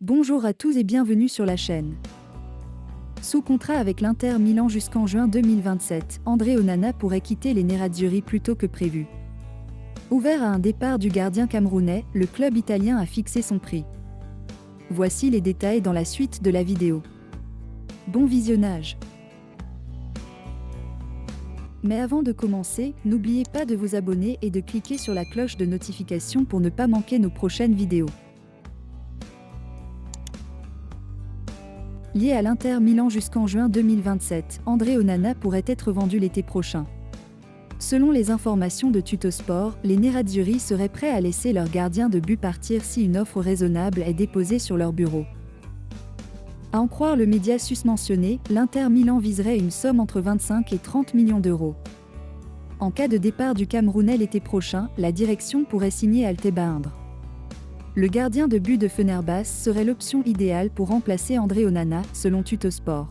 Bonjour à tous et bienvenue sur la chaîne. Sous contrat avec l'Inter Milan jusqu'en juin 2027, André Onana pourrait quitter les Nerazzurri plus tôt que prévu. Ouvert à un départ du gardien camerounais, le club italien a fixé son prix. Voici les détails dans la suite de la vidéo. Bon visionnage. Mais avant de commencer, n'oubliez pas de vous abonner et de cliquer sur la cloche de notification pour ne pas manquer nos prochaines vidéos. Lié à l'Inter Milan jusqu'en juin 2027, André Onana pourrait être vendu l'été prochain. Selon les informations de Tuttosport, les Nerazzurri seraient prêts à laisser leur gardien de but partir si une offre raisonnable est déposée sur leur bureau. À en croire le média susmentionné, l'Inter Milan viserait une somme entre 25 et 30 millions d'euros. En cas de départ du Camerounais l'été prochain, la direction pourrait signer Altay Baindre. Le gardien de but de Fenerbahçe serait l'option idéale pour remplacer André Onana, selon Tuttosport.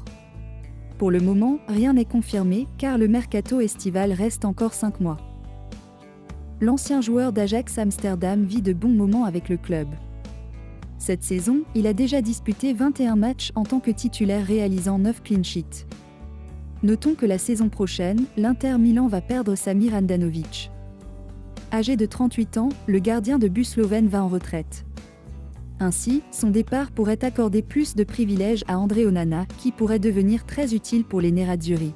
Pour le moment, rien n'est confirmé, car le mercato estival reste encore 5 mois. L'ancien joueur d'Ajax Amsterdam vit de bons moments avec le club. Cette saison, il a déjà disputé 21 matchs en tant que titulaire réalisant 9 clean sheets. Notons que la saison prochaine, l'Inter Milan va perdre Samir Handanović. Âgé de 38 ans, le gardien de but slovène va en retraite. Ainsi, son départ pourrait accorder plus de privilèges à André Onana, qui pourrait devenir très utile pour les Nerazzurri.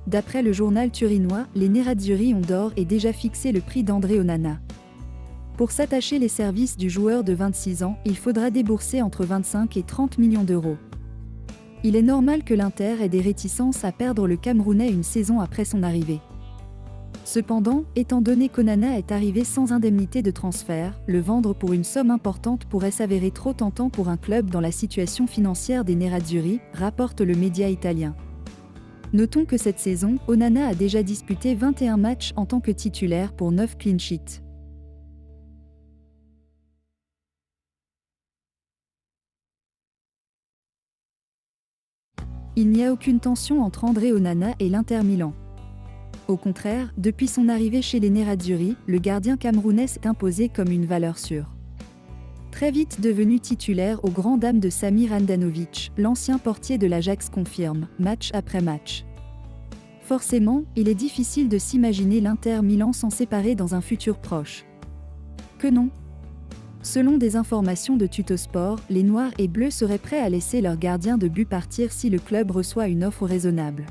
D'après le journal turinois, les Nerazzurri ont d'ores et déjà fixé le prix d'André Onana. Pour s'attacher les services du joueur de 26 ans, il faudra débourser entre 25 et 30 millions d'euros. Il est normal que l'Inter ait des réticences à perdre le Camerounais une saison après son arrivée. Cependant, étant donné qu'Onana est arrivé sans indemnité de transfert, le vendre pour une somme importante pourrait s'avérer trop tentant pour un club dans la situation financière des Nerazzurri, rapporte le média italien. Notons que cette saison, Onana a déjà disputé 21 matchs en tant que titulaire pour 9 clean sheets. Il n'y a aucune tension entre André Onana et l'Inter Milan. Au contraire, depuis son arrivée chez les Nerazzurri, le gardien camerounais s'est imposé comme une valeur sûre. Très vite devenu titulaire aux grandes dames de Samir Handanović, l'ancien portier de l'Ajax confirme, match après match. Forcément, il est difficile de s'imaginer l'Inter Milan s'en séparer dans un futur proche. Que non. Selon des informations de Tuttosport, les Noirs et Bleus seraient prêts à laisser leur gardien de but partir si le club reçoit une offre raisonnable.